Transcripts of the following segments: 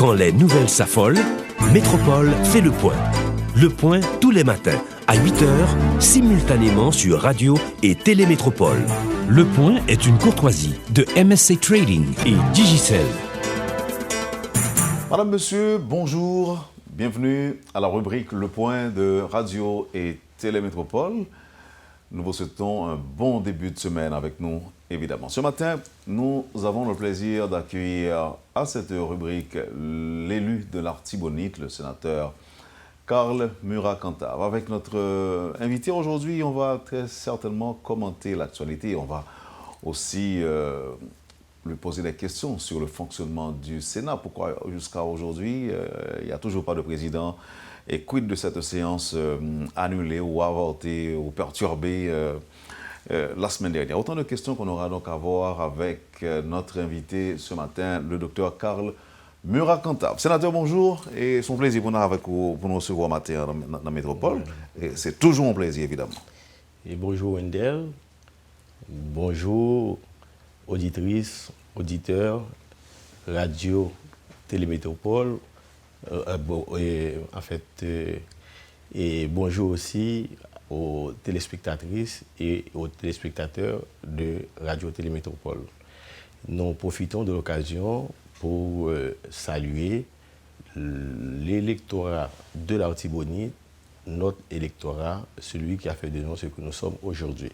Quand les nouvelles s'affolent, Métropole fait le point. Le point tous les matins, à 8h, simultanément sur Radio et Télémétropole. Le point est une courtoisie de MSC Trading et Digicel. Madame, Monsieur, bonjour. Bienvenue à la rubrique Le Point de Radio et Télémétropole. Nous vous souhaitons un bon début de semaine avec nous, évidemment. Ce matin, nous avons le plaisir d'accueillir à cette rubrique l'élu de l'Artibonite, le sénateur Karl Murat-Cantave. Avec notre invité aujourd'hui, on va très certainement commenter l'actualité. On va aussi lui poser des questions sur le fonctionnement du Sénat. Pourquoi jusqu'à aujourd'hui, il n'y a toujours pas de président? Et quid de cette séance annulée ou avortée ou perturbée la semaine dernière? Autant de questions qu'on aura donc à voir avec notre invité ce matin, le docteur Karl Murat-Cantave. Sénateur, bonjour, et c'est un plaisir pour nous recevoir matin dans la métropole. Et c'est toujours un plaisir, évidemment. Et bonjour Wendell, bonjour auditrices, auditeurs, radio, télémétropole. Et bonjour aussi aux téléspectatrices et aux téléspectateurs de Radio Télémétropole. Nous profitons de l'occasion pour saluer l'électorat de l'Artibonite, notre électorat, celui qui a fait de nous ce que nous sommes aujourd'hui.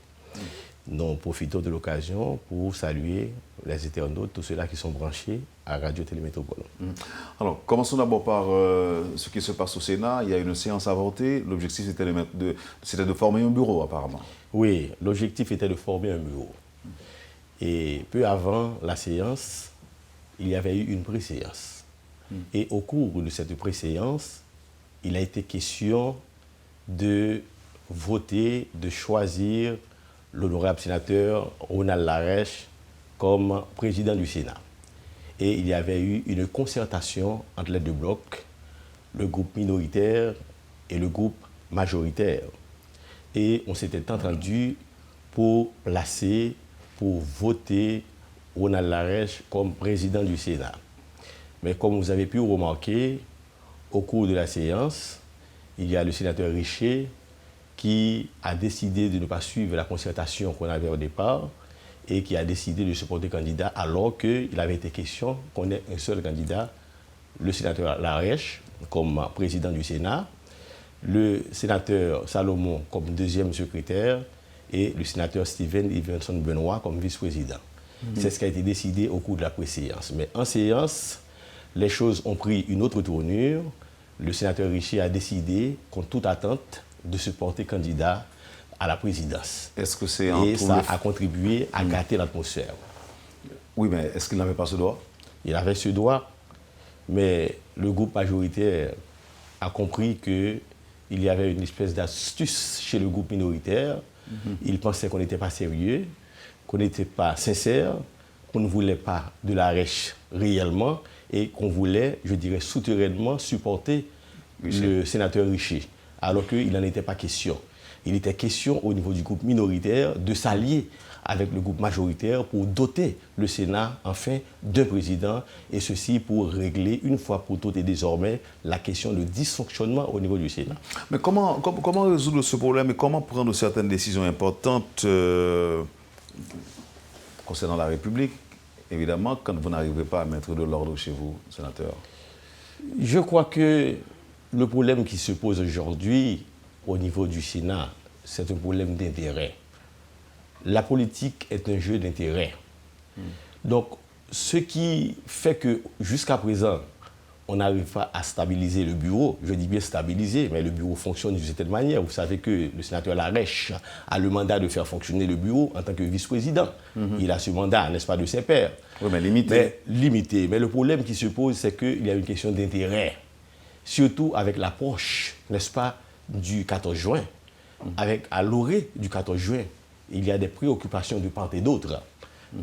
Nous profitons de l'occasion pour saluer les internautes, tous ceux-là qui sont branchés à Radio Télémétropole. Alors, commençons d'abord par ce qui se passe au Sénat. Il y a une séance avortée. L'objectif, c'était de former un bureau, apparemment. Oui, l'objectif était de former un bureau. Et peu avant la séance, il y avait eu une pré-séance. Et au cours de cette pré-séance, il a été question de voter, de choisir l'honorable sénateur Ronald Lareche comme président du Sénat. Et il y avait eu une concertation entre les deux blocs, le groupe minoritaire et le groupe majoritaire. Et on s'était entendu pour voter Ronald Lareche comme président du Sénat. Mais comme vous avez pu remarquer, au cours de la séance, il y a le sénateur Richer qui a décidé de ne pas suivre la concertation qu'on avait au départ et qui a décidé de se porter candidat alors qu'il avait été question qu'on ait un seul candidat, le sénateur Lareche comme président du Sénat, le sénateur Salomon comme deuxième secrétaire et le sénateur Steven Iverson Benoît comme vice-président. C'est ce qui a été décidé au cours de la pré-séance. Mais en séance, les choses ont pris une autre tournure. Le sénateur Richer a décidé, contre toute attente, de se porter candidat à la présidence. Est-ce que c'est Et ça a contribué à gâter l'atmosphère. Oui, mais est-ce qu'il n'avait pas ce droit? Il avait ce droit, mais le groupe majoritaire a compris qu'il y avait une espèce d'astuce chez le groupe minoritaire. Il pensait qu'on n'était pas sérieux, qu'on n'était pas sincère, qu'on ne voulait pas de Lareche réellement et qu'on voulait, je dirais, souterrainement supporter le sénateur Richer. Alors qu'il n'en était pas question. Il était question au niveau du groupe minoritaire de s'allier avec le groupe majoritaire pour doter le Sénat, enfin, d'un président, et ceci pour régler une fois pour toutes et désormais la question de dysfonctionnement au niveau du Sénat. Mais comment résoudre ce problème et comment prendre certaines décisions importantes concernant la République, évidemment, quand vous n'arrivez pas à mettre de l'ordre chez vous, sénateur? Je crois que le problème qui se pose aujourd'hui au niveau du Sénat, c'est un problème d'intérêt. La politique est un jeu d'intérêt. Donc, ce qui fait que jusqu'à présent, on n'arrive pas à stabiliser le bureau, je dis bien stabiliser, mais le bureau fonctionne d'une certaine manière. Vous savez que le sénateur Lareche a le mandat de faire fonctionner le bureau en tant que vice-président. Il a ce mandat, n'est-ce pas, de ses pairs. Oui, mais limité. Mais le problème qui se pose, c'est qu'il y a une question d'intérêt. Surtout avec l'approche, n'est-ce pas, du 14 juin. À l'orée du 14 juin, il y a des préoccupations de part et d'autre.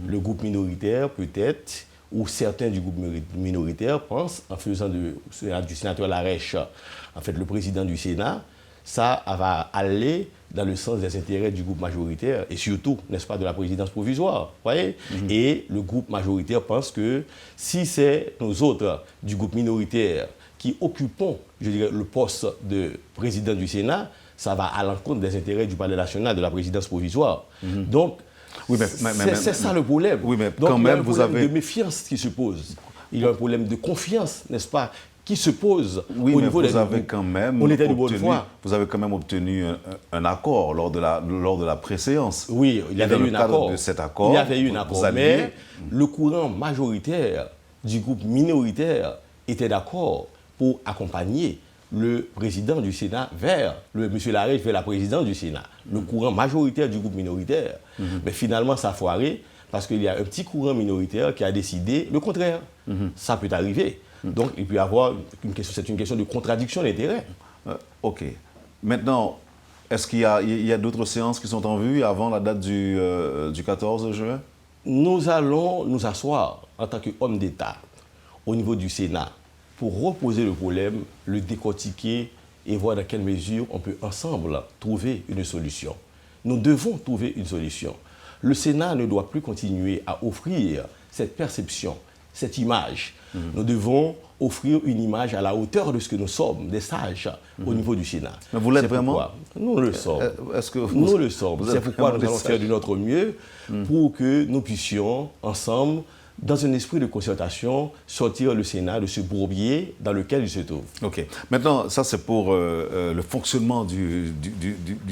Le groupe minoritaire, peut-être, ou certains du groupe minoritaire pensent, en faisant du sénateur Lareche, en fait, le président du Sénat, ça va aller dans le sens des intérêts du groupe majoritaire et surtout, n'est-ce pas, de la présidence provisoire. Voyez. Et le groupe majoritaire pense que si c'est nous autres du groupe minoritaire qui occupons, je dirais, le poste de président du Sénat, ça va à l'encontre des intérêts du palais national, de la présidence provisoire. Donc, oui, c'est ça le problème. Oui, mais donc, quand il y a même, un problème de méfiance qui se pose. Il y a un problème de confiance, n'est-ce pas, qui se pose au niveau des groupes. Vous avez quand même obtenu un accord lors de la préséance. Oui, il y avait eu un accord. De cet accord. Il y avait eu un accord, mais le courant majoritaire du groupe minoritaire était d'accord pour accompagner le président du Sénat vers, M. Larèche vers la présidence du Sénat. Le courant majoritaire du groupe minoritaire. Mais finalement, ça a foiré parce qu'il y a un petit courant minoritaire qui a décidé le contraire. Ça peut arriver. Donc, il peut y avoir c'est une question de contradiction d'intérêts. OK. Maintenant, est-ce qu'il y a d'autres séances qui sont en vue avant la date du 14 juin? Nous allons nous asseoir en tant qu'hommes d'État au niveau du Sénat pour reposer le problème, le décortiquer et voir dans quelle mesure on peut ensemble trouver une solution. Nous devons trouver une solution. Le Sénat ne doit plus continuer à offrir cette perception, cette image. Nous devons offrir une image à la hauteur de ce que nous sommes, des sages, au niveau du Sénat. Mais vous l'êtes vraiment? Nous le sommes. Nous le sommes. C'est pourquoi nous allons faire de notre mieux pour que nous puissions, ensemble, dans un esprit de concertation, sortir le Sénat de ce bourbier dans lequel il se trouve. OK. Maintenant, ça c'est pour le fonctionnement du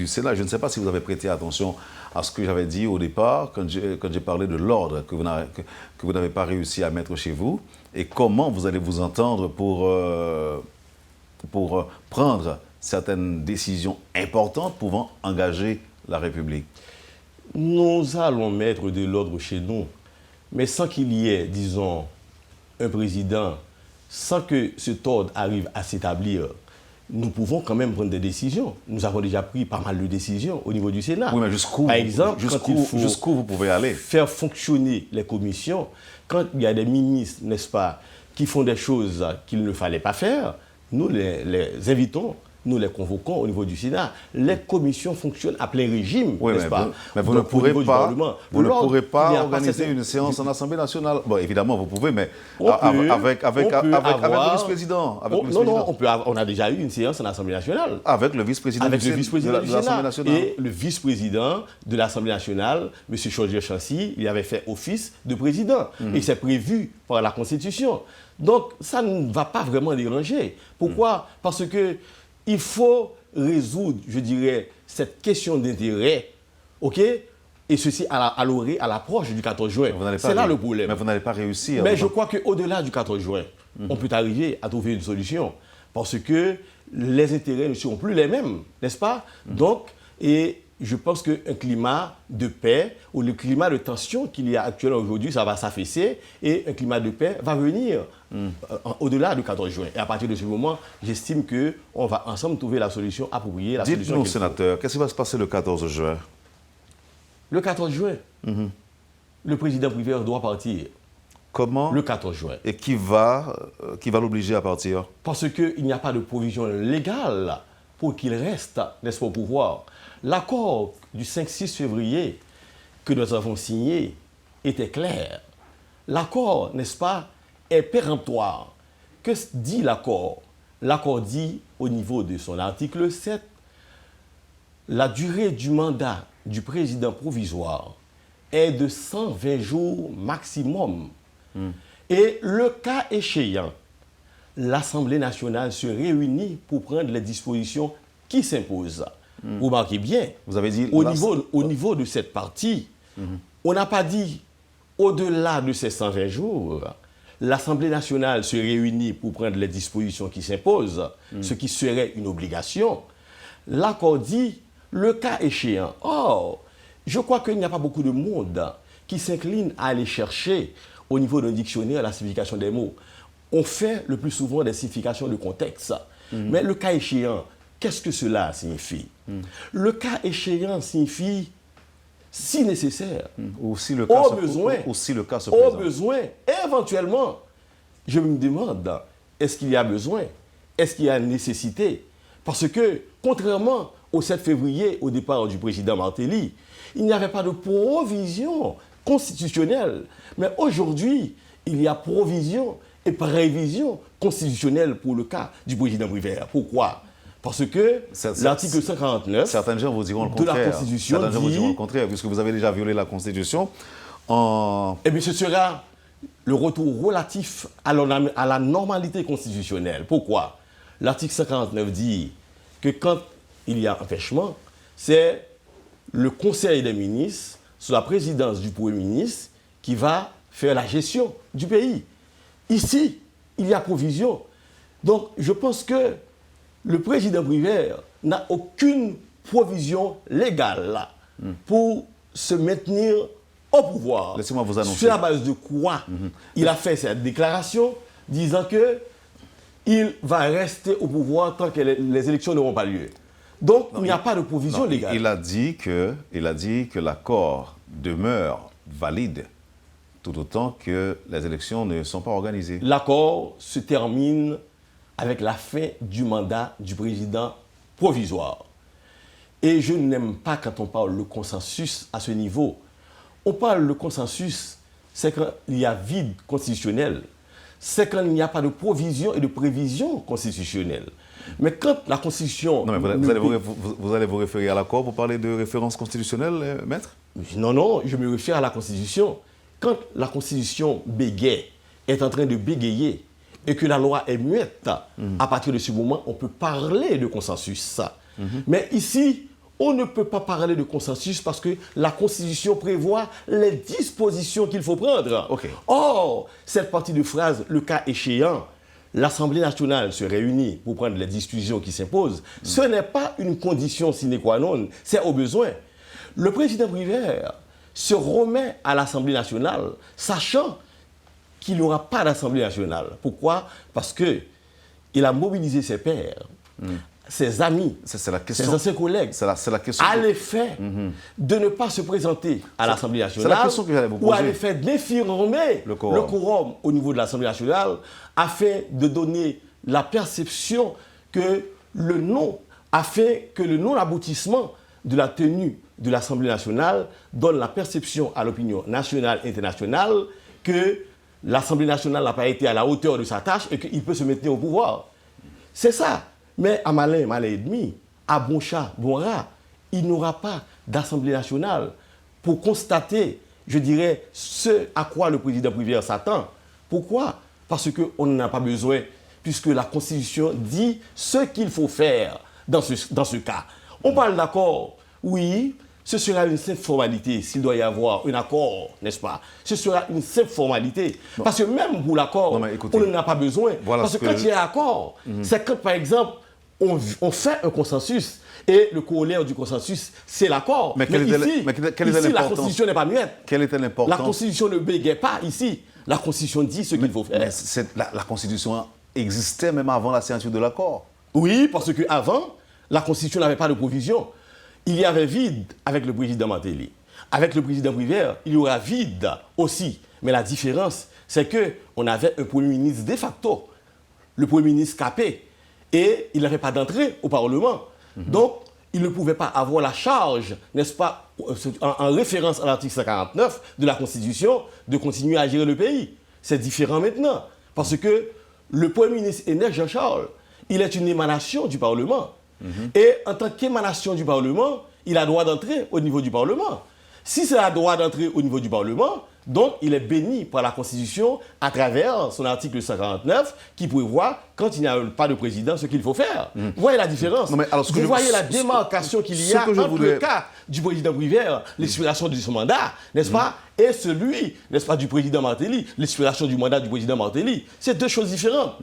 Sénat. Je ne sais pas si vous avez prêté attention à ce que j'avais dit au départ, quand j'ai parlé de l'ordre que vous n'avez pas réussi à mettre chez vous, et comment vous allez vous entendre pour prendre certaines décisions importantes pouvant engager la République. Nous allons mettre de l'ordre chez nous, mais sans qu'il y ait, disons, un président, sans que cet ordre arrive à s'établir, nous pouvons quand même prendre des décisions. Nous avons déjà pris pas mal de décisions au niveau du Sénat. Oui, mais par exemple, jusqu'où vous pouvez aller? Faire fonctionner les commissions, quand il y a des ministres, n'est-ce pas, qui font des choses qu'il ne fallait pas faire, nous les invitons, nous les convoquons au niveau du Sénat. Les commissions fonctionnent à plein régime, n'est-ce pas? Mais vous ne pourrez pas organiser une séance en Assemblée nationale. Bon, évidemment, vous pouvez, mais avec le vice-président. On a déjà eu une séance en Assemblée nationale. Avec le vice-président de l'Assemblée nationale. Et le vice-président de l'Assemblée nationale, M. Chaudier-Chancy, il avait fait office de président. Et c'est prévu par la Constitution. Donc, ça ne va pas vraiment déranger. Pourquoi? Parce que il faut résoudre, je dirais, cette question d'intérêt, OK? Et ceci à l'approche du 14 juin. C'est là le problème. Mais vous n'allez pas réussir. Mais je crois qu'au-delà du 14 juin, on peut arriver à trouver une solution. Parce que les intérêts ne seront plus les mêmes, n'est-ce pas? Donc, et je pense qu'un climat de paix ou le climat de tension qu'il y a actuellement aujourd'hui, ça va s'affaisser et un climat de paix va venir au-delà du 14 juin. Et à partir de ce moment, j'estime qu'on va ensemble trouver la solution appropriée. Dites-nous, sénateur, qu'est-ce qui va se passer le 14 juin? Le 14 juin, le président privé doit partir. Comment? Le 14 juin. Et qui va l'obliger à partir? Parce qu'il n'y a pas de provision légale pour qu'il reste, n'est-ce pas, au pouvoir. L'accord du 5-6 février que nous avons signé était clair. L'accord, n'est-ce pas, est péremptoire. Que dit l'accord? L'accord dit, au niveau de son article 7, la durée du mandat du président provisoire est de 120 jours maximum. Et le cas échéant, l'Assemblée nationale se réunit pour prendre les dispositions qui s'imposent. Vous remarquez bien, vous avez dit au niveau de cette partie, on n'a pas dit au-delà de ces 120 jours, l'Assemblée nationale se réunit pour prendre les dispositions qui s'imposent, ce qui serait une obligation. L'accord dit le cas échéant. Or, je crois qu'il n'y a pas beaucoup de monde qui s'incline à aller chercher au niveau d'un dictionnaire la signification des mots. On fait le plus souvent des significations de contexte. Mais le cas échéant, qu'est-ce que cela signifie? Le cas échéant signifie si nécessaire, ou si le cas se présente. Au besoin, éventuellement, je me demande, est-ce qu'il y a besoin? Est-ce qu'il y a nécessité? Parce que, contrairement au 7 février, au départ du président Martelly, il n'y avait pas de provision constitutionnelle. Mais aujourd'hui, il y a provision et prévision constitutionnelle pour le cas du président Prévert. Pourquoi ? Parce que l'article 149 certains gens vous diront le de contraire. la Constitution Certains gens vous diront dit... le contraire, puisque vous avez déjà violé la Constitution. Eh bien, ce sera le retour relatif à la normalité constitutionnelle. Pourquoi ? L'article 149 dit que quand il y a empêchement, c'est le Conseil des ministres, sous la présidence du Premier ministre, qui va faire la gestion du pays. Ici, il y a provision. Donc, je pense que le président Prévert n'a aucune provision légale pour se maintenir au pouvoir. Laissez-moi vous annoncer. Sur la base de quoi il a fait cette déclaration disant qu'il va rester au pouvoir tant que les élections n'auront pas lieu. Donc, il n'y a pas de provision légale. Il a dit que l'accord demeure valide tout autant que les élections ne sont pas organisées. L'accord se termine avec la fin du mandat du président provisoire. Et je n'aime pas quand on parle de consensus à ce niveau. On parle de consensus, c'est quand il y a vide constitutionnel. C'est quand il n'y a pas de provision et de prévision constitutionnelle. Mais quand la Constitution... Non, mais vous allez vous référer à l'accord pour parler de référence constitutionnelle, maître ? Non, je me réfère à la Constitution. Quand la Constitution bégaye, est en train de bégayer, et que la loi est muette, à partir de ce moment, on peut parler de consensus. Mais ici, on ne peut pas parler de consensus parce que la Constitution prévoit les dispositions qu'il faut prendre. Okay. Or, cette partie de phrase, le cas échéant, l'Assemblée nationale se réunit pour prendre les discussions qui s'imposent, ce n'est pas une condition sine qua non, c'est au besoin. Le président Prévert se remet à l'Assemblée nationale, sachant qu'il n'y aura pas d'Assemblée nationale. Pourquoi ? Parce qu'il a mobilisé ses pairs, ses amis, ses anciens collègues, à l'effet de ne pas se présenter à l'Assemblée nationale ou à l'effet d'infirmer le quorum au niveau de l'Assemblée nationale afin de donner la perception que le non-aboutissement de la tenue de l'Assemblée nationale donne la perception à l'opinion nationale et internationale que l'Assemblée nationale n'a pas été à la hauteur de sa tâche et qu'il peut se maintenir au pouvoir. C'est ça. Mais à malin, malin et demi, à bon chat, bon rat, il n'y aura pas d'Assemblée nationale pour constater, je dirais, ce à quoi le président Prévert s'attend. Pourquoi ? Parce qu'on n'en a pas besoin, puisque la Constitution dit ce qu'il faut faire dans ce cas. On parle d'accord, oui, ce sera une simple formalité, s'il doit y avoir un accord, n'est-ce pas ? Ce sera une simple formalité. Non. Parce que même pour l'accord, on n'en a pas besoin. Voilà parce que quand il y a accord, c'est quand, par exemple, on fait un consensus, et le corollaire du consensus, c'est l'accord. Mais ici, la Constitution n'est pas muette. Quelle était l'importance ? La Constitution ne bégaye pas ici. La Constitution dit ce qu'il faut faire. Mais la Constitution existait même avant la signature de l'accord. Oui, parce qu'avant, la Constitution n'avait pas de provision. Il y avait vide avec le président Martelly. Avec le président Prévert, il y aura vide aussi. Mais la différence, c'est qu'on avait un Premier ministre de facto, le Premier ministre Capet, et il n'avait pas d'entrée au Parlement. Donc, il ne pouvait pas avoir la charge, n'est-ce pas, en référence à l'article 149 de la Constitution, de continuer à gérer le pays. C'est différent maintenant. Parce que le Premier ministre Aîné Jean-Charles, il est une émanation du Parlement. Et en tant qu'émanation du Parlement, il a droit d'entrer au niveau du Parlement. Si c'est un droit d'entrer au niveau du Parlement, donc il est béni par la Constitution à travers son article 149 qui prévoit, quand il n'y a pas de président, ce qu'il faut faire. Vous voyez la différence ? Vous voyez la démarcation qu'il y a entre le cas du président Prévert, l'expiration de son mandat, n'est-ce pas, et celui, n'est-ce pas, du président Martelly, l'expiration du mandat du président Martelly. C'est deux choses différentes.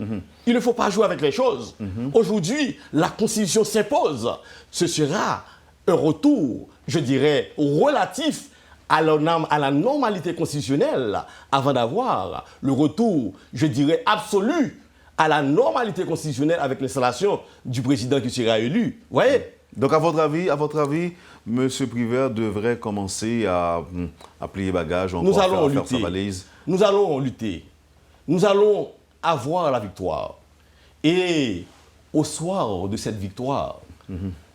Il ne faut pas jouer avec les choses. Aujourd'hui, la Constitution s'impose. Ce sera un retour, je dirais, relatif à la normalité constitutionnelle avant d'avoir le retour, je dirais, absolu à la normalité constitutionnelle avec l'installation du président qui sera élu. Vous voyez ? Donc, à votre avis, M. Prévert devrait commencer à plier bagage, encore à faire sa valise. Nous allons lutter. Nous allons avoir la victoire. Et au soir de cette victoire,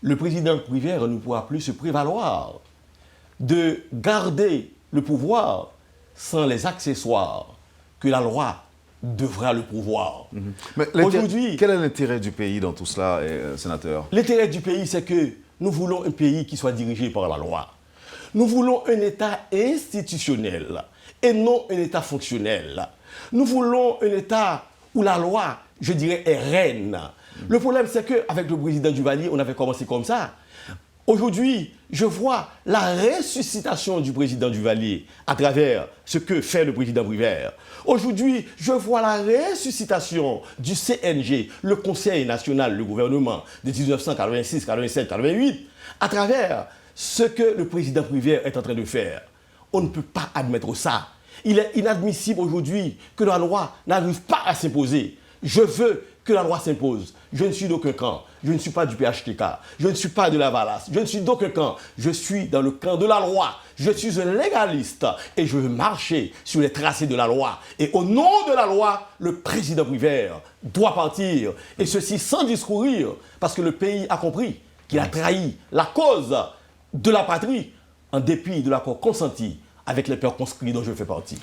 le président Prouvaire ne pourra plus se prévaloir de garder le pouvoir sans les accessoires que la loi devra le pouvoir. Mais aujourd'hui, quel est l'intérêt du pays dans tout cela, sénateur? L'intérêt du pays, c'est que nous voulons un pays qui soit dirigé par la loi. Nous voulons un État institutionnel et non un État fonctionnel. Nous voulons un État où la loi, je dirais, est reine. Le problème, c'est qu'avec le président Duvalier, on avait commencé comme ça. Aujourd'hui, je vois la ressuscitation du président Duvalier à travers ce que fait le président Prouvaire. Aujourd'hui, je vois la ressuscitation du CNG, le Conseil national, le gouvernement de 1986, 87, 88, à travers ce que le président Prouvaire est en train de faire. On ne peut pas admettre ça. Il est inadmissible aujourd'hui que la loi n'arrive pas à s'imposer. Je veux que la loi s'impose. Je ne suis d'aucun camp. Je ne suis pas du PHTK. Je ne suis pas de la Valace. Je ne suis d'aucun camp. Je suis dans le camp de la loi. Je suis un légaliste et je veux marcher sur les tracés de la loi. Et au nom de la loi, le président Prouvaire doit partir. Et ceci sans discourir, parce que le pays a compris qu'il a trahi la cause de la patrie en dépit de l'accord consenti avec les pères conscrits dont je fais partie.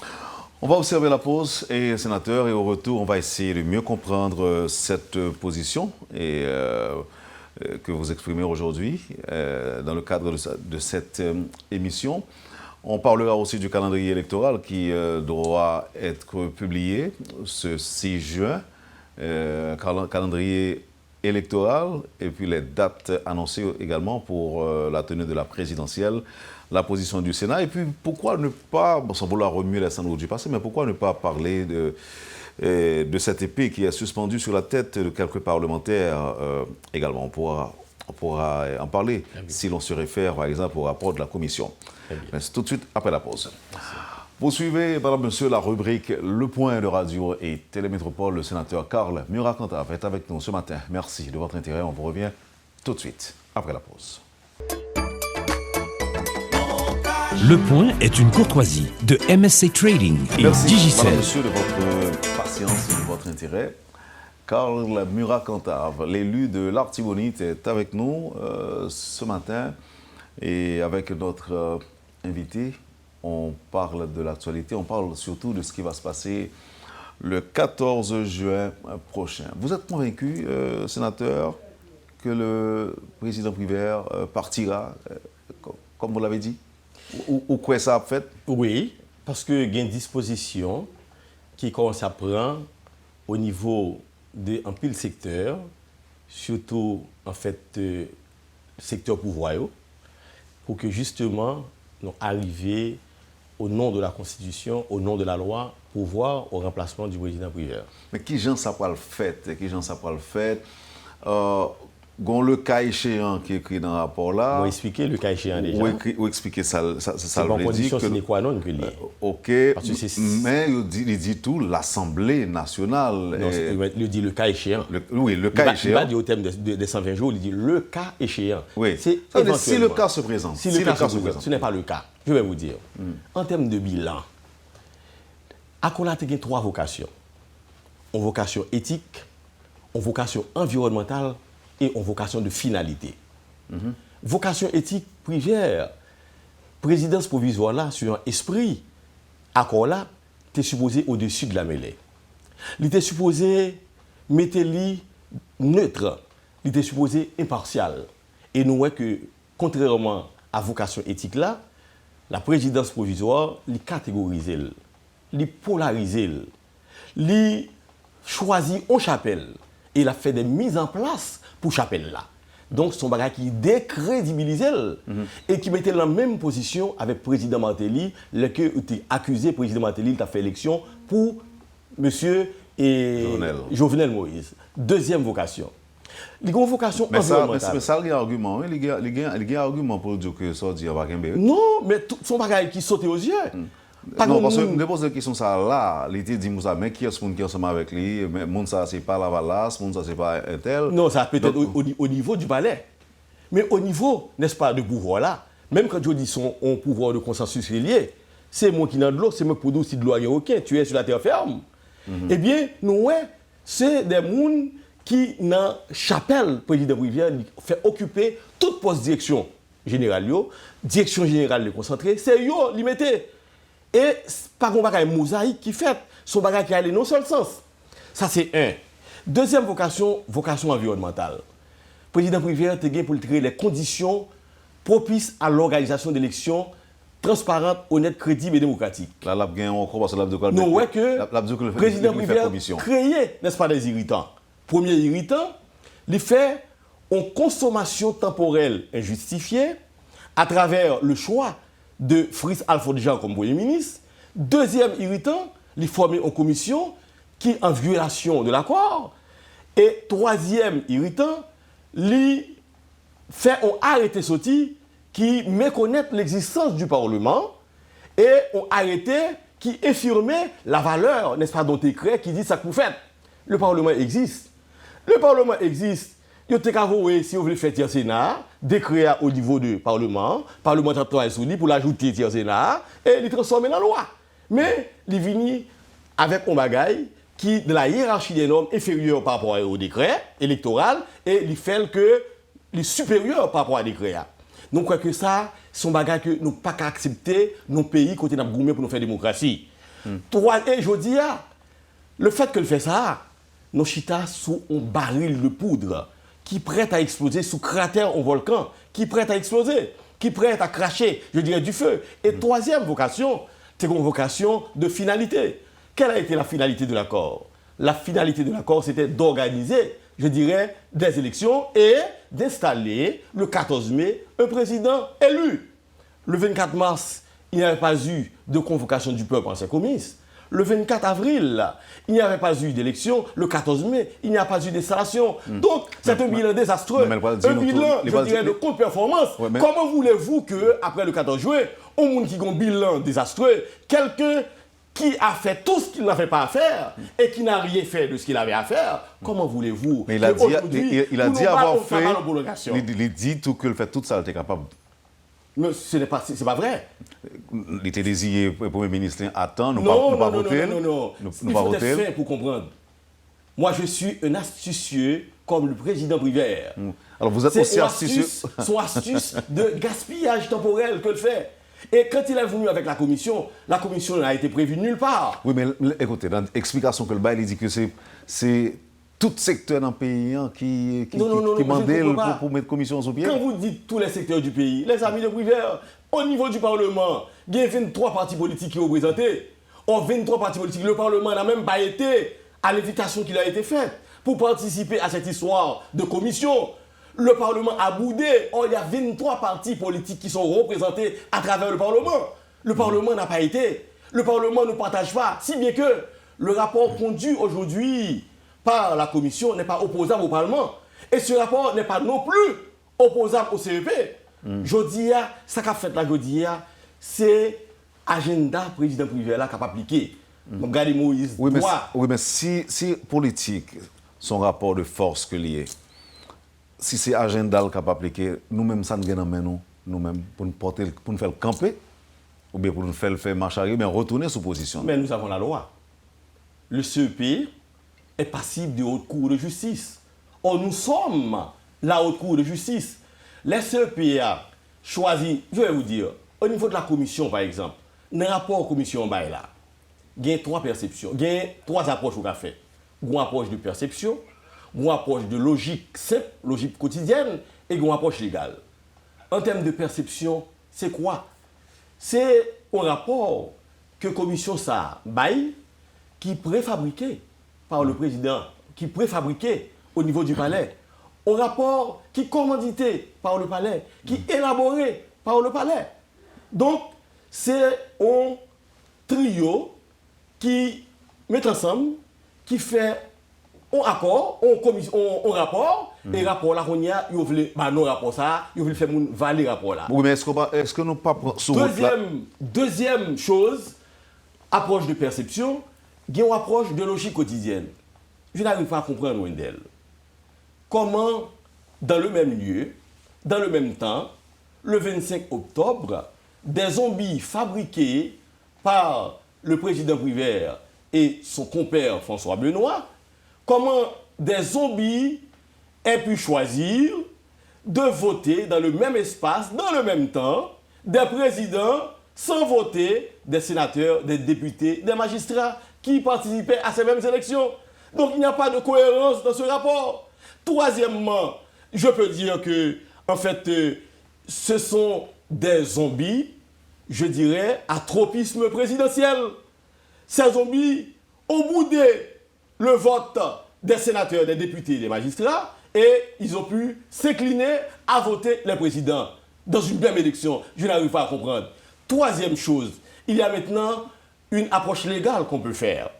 On va observer la pause, et sénateur, et au retour, on va essayer de mieux comprendre cette position que vous exprimez aujourd'hui dans le cadre de cette émission. On parlera aussi du calendrier électoral qui doit être publié ce 6 juin, calendrier électoral, et puis les dates annoncées également pour la tenue de la présidentielle, la position du Sénat. Et puis, pourquoi ne pas, sans vouloir remuer les cendres du passé, mais pourquoi ne pas parler de cette épée qui est suspendue sur la tête de quelques parlementaires également. On pourra en parler si l'on se réfère, par exemple, au rapport de la commission. Mais c'est tout de suite après la pause. Merci. Vous suivez, madame, monsieur, la rubrique Le Point de Radio et Télémétropole. Le sénateur Karl Murat-Cantave est avec nous ce matin. Merci de votre intérêt. On vous revient tout de suite après la pause. Le Point est une courtoisie de MSC Trading et Merci, Digicel. madame, monsieur, de votre patience et de votre intérêt. Karl Murat-Cantave, l'élu de l'Artibonite, est avec nous ce matin. Et avec notre invité, on parle de l'actualité, on parle surtout de ce qui va se passer le 14 juin prochain. Vous êtes convaincu, sénateur, que le président Prouvaire partira, comme vous l'avez dit? Ou quoi ça a fait? Oui, parce qu'il y a une disposition qui commence à prendre au niveau d'un pile secteur, surtout en fait secteur pouvoir, pour que justement nous arrivions au nom de la Constitution, au nom de la loi, pouvoir au remplacement du président Prouvaire. Mais qui j'en sais pas le fait? Qui j'en sais pas le fait? Le cas échéant qui est écrit dans le rapport là. On va expliquer le cas échéant déjà. Ou expliquer ça veut dire condition que sine qua non que lié. OK, mais il dit tout l'Assemblée nationale. Non, il dit le cas échéant. Oui, le cas échéant. Il va dire au terme des 120 jours, il dit le cas échéant. Oui. Si le cas se présente. Si le cas se présente, ce n'est pas le cas. Je vais vous dire. En termes de bilan, Akola a 3 vocations. Une vocation éthique, une vocation environnementale et une vocation de finalité. Vocation éthique Prouvaire, présidence provisoire là, sur un esprit, accord là, tu es supposé au-dessus de la mêlée. Il était supposé mettre lui neutre, il était supposé impartial. Et nous voyons que, contrairement à vocation éthique là, la présidence provisoire, il catégorise, il polarise, il choisit en chapelle et il a fait des mises en place pour chapelle là. Donc son bagage qui décrédibilisait et qui mettait la même position avec le président Martelly, lequel était accusé, le président Martelly, il a fait élection pour monsieur Jovenel Moïse. Deuxième vocation. Il y a une vocation environnementale. Mais ça, il y a un argument. Il y a un argument pour dire que ça dit va gagner. Non, mais son bagage qui sautait aux yeux. Non, parce que je me pose la question ça là, il dit mais qui est ce monde qui est ensemble avec lui? Monde ça c'est pas la Valace, monde ça c'est pas un tel. Non, ça peut-être au niveau du palais. Mais au niveau, n'est-ce pas, de pouvoir là, même quand je dis son pouvoir de consensus lié, c'est moi qui n'ai de l'eau, c'est moi qui produis aussi de l'eau à aucun, tu es sur la terre ferme. Eh bien, nous, c'est des gens qui, dans chapelle, président Rivière, fait occuper toute poste direction générale, direction générale de concentré, c'est eux qui mettent. Et par contre, il y a une mosaïque qui fait, son bagage qui allait dans le seul sens. Ça, c'est un. Deuxième vocation environnementale. Le président Rivière a gagné pour créer les conditions propices à l'organisation d'élections transparentes, honnêtes, crédibles et démocratiques. Là, il y a encore parce que nous voyons que le président Rivière créé, n'est-ce pas, des irritants. Premier irritant, il fait une consommation temporelle injustifiée à travers le choix de Fritz Alford-Jean comme Premier ministre. Deuxième irritant, il forme une commission qui est en violation de l'accord. Et troisième irritant, il fait un arrêté sorti qui méconnaît l'existence du Parlement et un arrêté qui affirmait la valeur, n'est-ce pas, d'un décret qui dit ça que vous faites. Le Parlement existe. Le Parlement existe. Il y a si vous voulez faire tiers Sénat, décret au niveau du Parlement, Parlement travaille sur lui pour l'ajouter tiers Sénat et le transformer dans la loi. Mais il vient avec un bagaille qui, de la hiérarchie des normes, inférieure par rapport au décret électoral et il fait que les supérieurs par rapport à décret. Donc, quoi que ça, son bagage que nous pas accepter nos pays côté n'a gourmet pour nous faire démocratie. Et je dis, le fait que le fait ça, nos chita sous un baril de poudre qui prête à exploser sous cratère au volcan, qui prête à exploser, qui prête à cracher, je dirais, du feu. Et troisième vocation, c'est une vocation de finalité. Quelle a été la finalité de l'accord? La finalité de l'accord, c'était d'organiser, je dirais, des élections et d'installer, le 14 mai, un président élu. Le 24 mars, il n'y avait pas eu de convocation du peuple en ses comices. Le 24 avril, il n'y avait pas eu d'élection. Le 14 mai, il n'y a pas eu d'installation. Donc, c'est un bilan désastreux. Un bilan, je dirais, de contre-performance. Comment voulez-vous qu'après le 14 juin, au monde qui a un bilan désastreux, quelqu'un qui a fait tout ce qu'il n'avait pas à faire et qui n'a rien fait de ce qu'il avait à faire, comment voulez-vous? Mais il a dit avoir fait. Il dit tout qu'il fait tout ça, il était capable. Mais ce n'est pas vrai. Il était désiré, le Premier ministre attend, nous ne pas voter. Non. Il faut être fin pour comprendre. Moi, je suis un astucieux comme le président Rivière. Alors vous êtes aussi astucieux. Son astuce de gaspillage temporel que le fait. Et quand il est venu avec la commission n'a été prévue nulle part. Oui, mais écoutez, dans l'explication que le bail, il dit que c'est tout secteur dans le pays qui demande pour mettre commission sur pied. Quand vous dites tous les secteurs du pays, les amis de Rivière, au niveau du Parlement, il y a 23 partis politiques qui sont représentés. En 23 partis politiques, le Parlement n'a même pas été à l'invitation qui a été faite pour participer à cette histoire de commission. Le Parlement a boudé. Or, il y a 23 partis politiques qui sont représentés à travers le Parlement. Le Parlement n'a pas été. Le Parlement ne partage pas. Si bien que le rapport conduit aujourd'hui par la Commission n'est pas opposable au Parlement. Et ce rapport n'est pas non plus opposable au CEP. Jodia, ça qu'a fait la Jodia, c'est agenda président privé là qui a appliqué. Regardez Moïse. Oui, mais si politique, son rapport de force que lié, si c'est agenda qui a appliqué, nous-mêmes, ça nous gagne nous-mêmes, pour nous faire camper, ou bien pour nous faire marche arrière, mais retourner sous position. Mais nous avons la loi. Le CEP est passible de haute cour de justice. Or, nous sommes la haute cour de justice. Les CEP a choisi, je vais vous dire, au niveau de la commission, par exemple, dans le rapport commission là, il y a trois perceptions, il y a trois approches qu'on a fait. Une approche de perception, une approche de logique simple, logique quotidienne, et une approche légale. En termes de perception, c'est quoi? C'est un rapport que la commission ça baille, qui est préfabriqué par le président, qui est préfabriqué au niveau du palais. Un rapport qui est commandité par le palais, qui est élaboré par le palais. Donc, c'est un trio qui met ensemble, qui fait un accord, un rapport, et rapport là, on y a, il veut non rapport ça, il veut faire valer rapport là. Oui, mais est-ce que nous pas sur deuxième chose, approche de perception, il y a une approche de logique quotidienne. Je n'arrive pas à comprendre Wendell. Comment, dans le même lieu, dans le même temps, le 25 octobre, des zombies fabriqués par le président Rivière et son compère François Benoît, comment des zombies aient pu choisir de voter dans le même espace, dans le même temps, des présidents sans voter des sénateurs, des députés, des magistrats qui participaient à ces mêmes élections. Donc il n'y a pas de cohérence dans ce rapport. Troisièmement, je peux dire que, en fait, ce sont des zombies, je dirais, à tropisme présidentiel. Ces zombies ont boudé le vote des sénateurs, des députés et des magistrats, et ils ont pu s'incliner à voter les présidents dans une même élection. Je n'arrive pas à comprendre. Troisième chose, il y a maintenant une approche légale qu'on peut faire.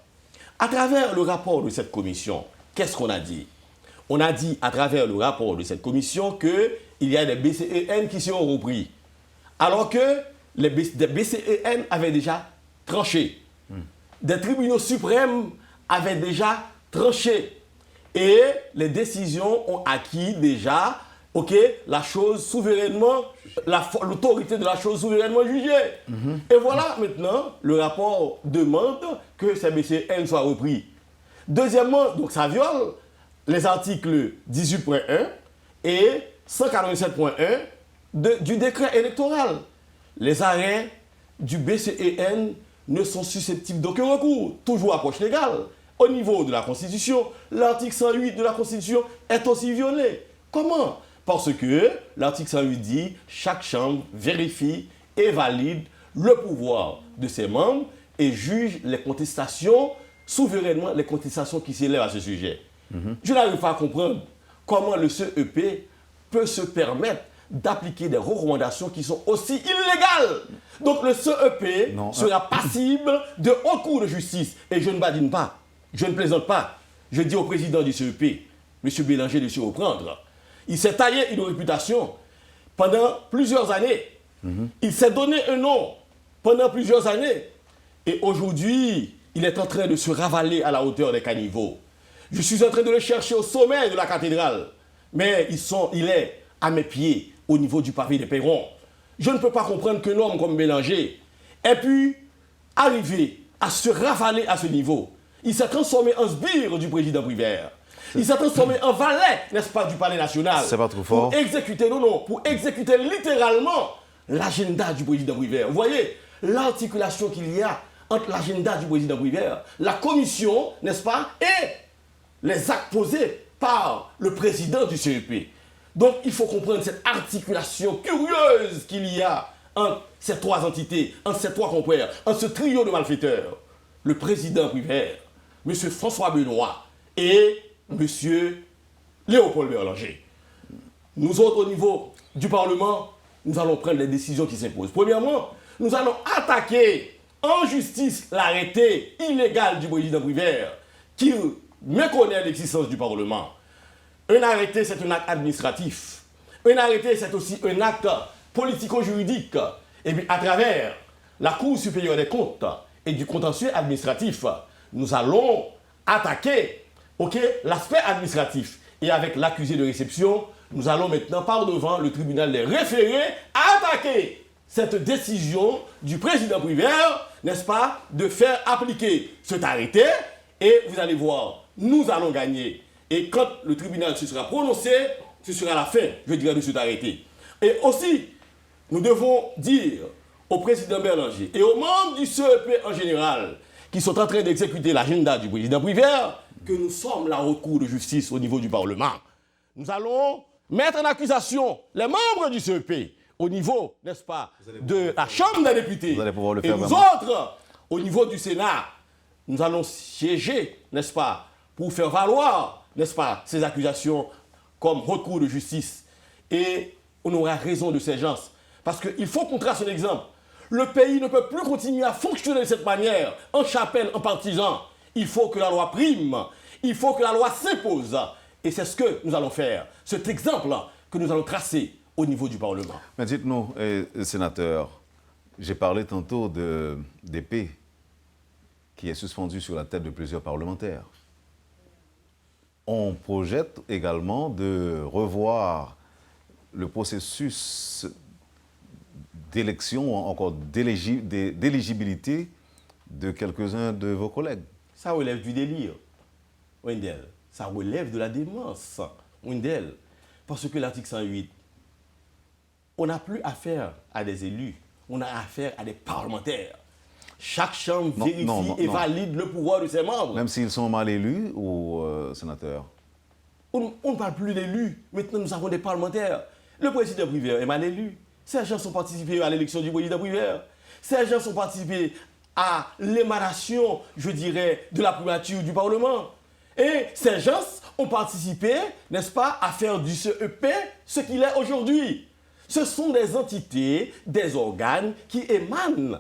À travers le rapport de cette commission, qu'est-ce qu'on a dit? On a dit à travers le rapport de cette commission qu'il y a des BCEN qui seront repris. Alors que des BCEN avaient déjà tranché. Des tribunaux suprêmes avaient déjà tranché. Et les décisions ont acquis déjà, la chose souverainement, l'autorité de la chose souverainement jugée. Et voilà, maintenant, le rapport demande que ces BCN soient repris. Deuxièmement, donc ça viole les articles 18.1 et 147.1 du décret électoral. Les arrêts du BCEN ne sont susceptibles d'aucun recours, toujours approche légale. Au niveau de la Constitution, l'article 108 de la Constitution est aussi violé. Comment? Parce que l'article 108 dit « Chaque chambre vérifie et valide le pouvoir de ses membres et juge les contestations, souverainement les contestations qui s'élèvent à ce sujet. Je n'arrive pas à comprendre comment le CEP peut se permettre d'appliquer des recommandations qui sont aussi illégales. Donc le CEP sera passible de haute cour de justice. Et je ne badine pas, je ne plaisante pas. Je dis au président du CEP, M. Bélanger, de se reprendre. Il s'est taillé une réputation pendant plusieurs années. Il s'est donné un nom pendant plusieurs années. Et aujourd'hui, il est en train de se ravaler à la hauteur des caniveaux. Je suis en train de le chercher au sommet de la cathédrale. Mais il est à mes pieds, au niveau du pavé des perrons. Je ne peux pas comprendre qu'un homme comme Bélanger ait pu arriver à se ravaler à ce niveau. Il s'est transformé en sbire du président Privert. Il s'est transformé en valet, n'est-ce pas, du palais national. C'est pas trop fort. Pour exécuter littéralement l'agenda du président Privert. Vous voyez l'articulation qu'il y a entre l'agenda du président Privert, la commission, n'est-ce pas, et les actes posés par le président du CEP. Donc il faut comprendre cette articulation curieuse qu'il y a entre ces trois entités, entre ces trois compères, entre ce trio de malfaiteurs. Le président Privert, M. François Benoît et M. Léopold Bélanger. Nous autres, au niveau du Parlement, nous allons prendre les décisions qui s'imposent. Premièrement, nous allons attaquer en justice l'arrêté illégal du président Privert qui méconnaît l'existence du Parlement. Un arrêté, c'est un acte administratif. Un arrêté, c'est aussi un acte politico-juridique. Et puis, à travers la Cour supérieure des comptes et du contentieux administratif, nous allons attaquer l'aspect administratif. Et avec l'accusé de réception, nous allons maintenant, par devant le tribunal des référés, attaquer cette décision du président Privert, n'est-ce pas, de faire appliquer cet arrêté. Et vous allez voir, nous allons gagner. Et quand le tribunal se sera prononcé, ce sera la fin, je dirais, de cet arrêté. Et aussi, nous devons dire au président Bélanger et aux membres du CEP en général, qui sont en train d'exécuter l'agenda du président Privert, que nous sommes la haute cour de justice au niveau du Parlement. Nous allons mettre en accusation les membres du CEP au niveau, n'est-ce pas, de la Chambre des députés. Vous allez pouvoir le faire. Et nous autres, au niveau du Sénat, nous allons siéger, n'est-ce pas, pour faire valoir, n'est-ce pas, ces accusations comme haute cour de justice. Et on aura raison de ces gens. Parce qu'il faut qu'on trace un exemple. Le pays ne peut plus continuer à fonctionner de cette manière, en chapelle, en partisan. Il faut que la loi prime. Il faut que la loi s'impose. Et c'est ce que nous allons faire. Cet exemple que nous allons tracer au niveau du Parlement. Mais dites-nous, sénateur, j'ai parlé tantôt d'épée qui est suspendue sur la tête de plusieurs parlementaires. On projette également de revoir le processus d'élection ou encore d'éligibilité de quelques-uns de vos collègues. Ça relève du délire, Wendell. ça relève de la démence, Wendell. Parce que l'article 108, on n'a plus affaire à des élus, on a affaire à des parlementaires. Chaque chambre vérifie et valide le pouvoir de ses membres. Même s'ils sont mal élus ou sénateurs? On ne parle plus d'élus. Maintenant, nous avons des parlementaires. Le président Privert est mal élu. Ces gens sont participés à l'élection du président Privert. Ces gens sont participés à l'émanation, je dirais, de la primature du Parlement. Et ces gens ont participé, n'est-ce pas, à faire du CEP ce qu'il est aujourd'hui. Ce sont des entités, des organes qui émanent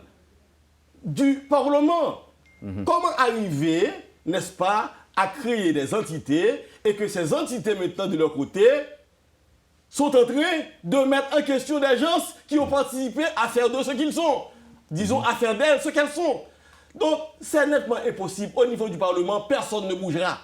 du Parlement. Comment arriver, n'est-ce pas, à créer des entités et que ces entités, maintenant, de leur côté, sont en train de mettre en question des gens qui ont participé à faire de ce qu'ils sont. Disons, à faire d'elles ce qu'elles sont. Donc, c'est nettement impossible. Au niveau du Parlement, personne ne bougera.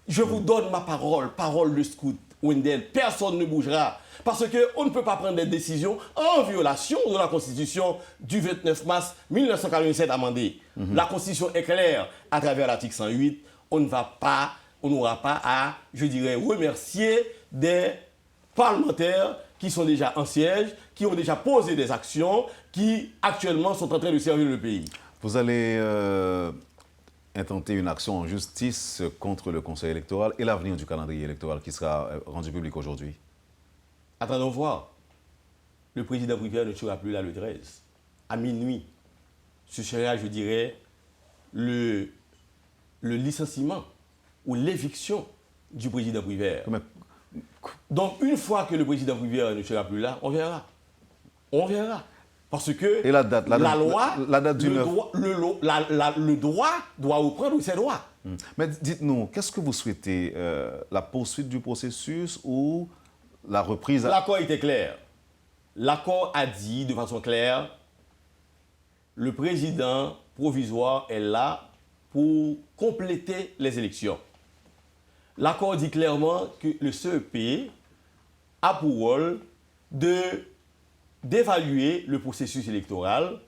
Je vous donne ma parole, parole de scout, Wendell. Personne ne bougera. Parce qu'on ne peut pas prendre des décisions en violation de la Constitution du 29 mars 1947 amendée. La Constitution est claire à travers l'article 108. On n'aura pas à, je dirais, remercier des parlementaires qui sont déjà en siège, qui ont déjà posé des actions, qui actuellement sont en train de servir le pays. Vous allez intenter une action en justice contre le Conseil électoral et l'avenir du calendrier électoral qui sera rendu public aujourd'hui. Attendons voir. Le président Privert ne sera plus là le 13. À minuit, ce sera, je dirais, le licenciement ou l'éviction du président Privert. Donc, une fois que le président Privert ne sera plus là, on verra. On verra. Parce que et la date, la loi, la date du le droit doit reprendre ses droits. Mais dites-nous, qu'est-ce que vous souhaitez? La poursuite du processus ou la reprise? L'accord était clair. L'accord a dit de façon claire, le président provisoire est là pour compléter les élections. L'accord dit clairement que le CEP a pour rôle d'évaluer le processus électoral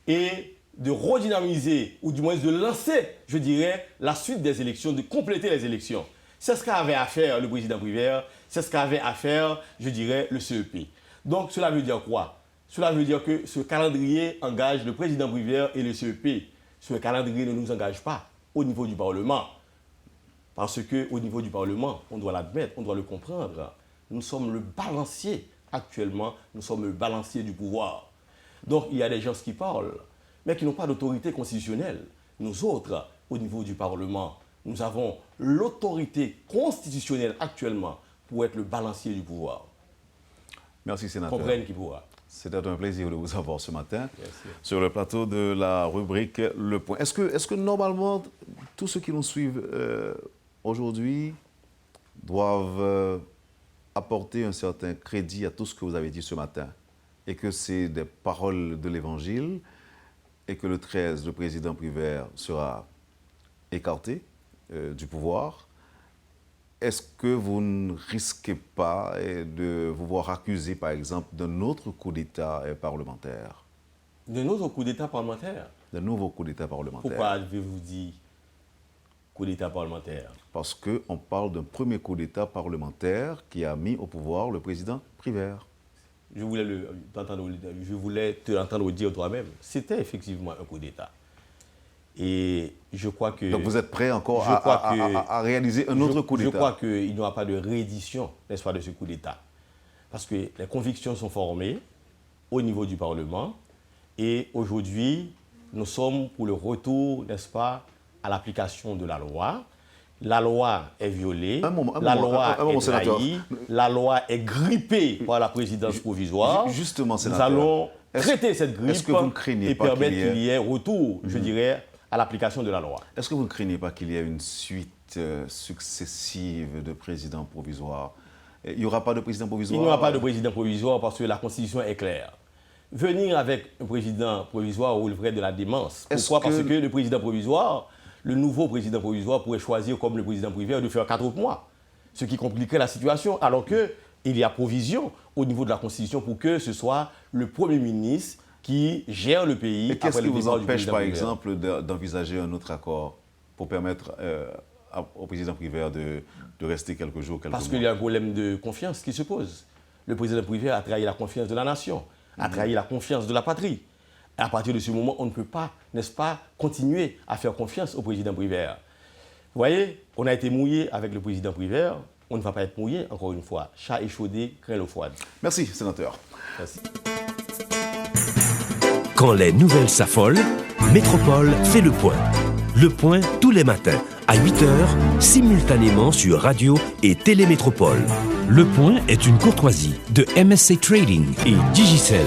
et de redynamiser, ou du moins de lancer, je dirais, la suite des élections, de compléter les élections. C'est ce qu'avait à faire le président Privert, c'est ce qu'avait à faire, je dirais, le CEP. Donc cela veut dire quoi? Cela veut dire que ce calendrier engage le président Privert et le CEP. Ce calendrier ne nous engage pas au niveau du Parlement. Parce qu'au niveau du Parlement, on doit l'admettre, on doit le comprendre. Nous sommes le balancier, actuellement, nous sommes le balancier du pouvoir. Donc il y a des gens qui parlent, mais qui n'ont pas d'autorité constitutionnelle. Nous autres, au niveau du Parlement, nous avons l'autorité constitutionnelle actuellement pour être le balancier du pouvoir. Merci, sénateur. Comprenne qui pourra. C'était un plaisir de vous avoir ce matin Merci. sur le plateau de la rubrique Le Point. Est-ce que normalement, tous ceux qui nous suivent aujourd'hui doivent apporter un certain crédit à tout ce que vous avez dit ce matin et que c'est des paroles de l'Évangile et que le 13, le président Privert sera écarté du pouvoir? Est-ce que vous ne risquez pas de vous voir accusé, par exemple, d'un autre coup d'État parlementaire? D'un autre coup d'État parlementaire? D'un nouveau coup d'État parlementaire. Pourquoi avez-vous dit coup d'État parlementaire? Parce qu'on parle d'un premier coup d'État parlementaire qui a mis au pouvoir le président Privert. Je voulais te l'entendre dire toi-même. C'était effectivement un coup d'État. Et je crois que... Donc vous êtes prêt encore à réaliser un autre coup d'État? Je crois qu'il n'y aura pas de réédition, n'est-ce pas, de ce coup d'État. Parce que les convictions sont formées au niveau du Parlement. Et aujourd'hui, nous sommes pour le retour, n'est-ce pas, à l'application de la loi. La loi est violée, la loi est trahie, la loi est grippée par la présidence provisoire. Justement, sénateur, nous allons traiter cette grippe et permettre qu'il y ait retour, je dirais, à l'application de la loi. Est-ce que vous ne craignez pas qu'il y ait une suite successive de présidents provisoires? Il n'y aura pas de président provisoire? Il n'y aura pas de président provisoire parce que la Constitution est claire. Venir avec un président provisoire relèverait de la démence. Pourquoi? Parce que le président provisoire, le nouveau président provisoire pourrait choisir, comme le président Privert, de faire 4 mois. Ce qui compliquerait la situation, alors qu'il y a provision au niveau de la Constitution pour que ce soit le Premier ministre qui gère le pays. Et qu'est-ce qui vous empêche, par exemple, d'envisager un autre accord pour permettre au président Privert de rester quelques jours, quelques mois? Parce qu'il y a un problème de confiance qui se pose. Le président Privert a trahi la confiance de la nation, a trahi la confiance de la patrie. Et à partir de ce moment, on ne peut pas, n'est-ce pas, continuer à faire confiance au président Privert. Vous voyez, on a été mouillé avec le président Privert, on ne va pas être mouillé, encore une fois. Chat échaudé, craint l'eau froide. Merci, sénateur. Merci. Quand les nouvelles s'affolent, Métropole fait le point. Le point tous les matins à 8h, simultanément sur Radio et Télémétropole. Le point est une courtoisie de MSC Trading et Digicel.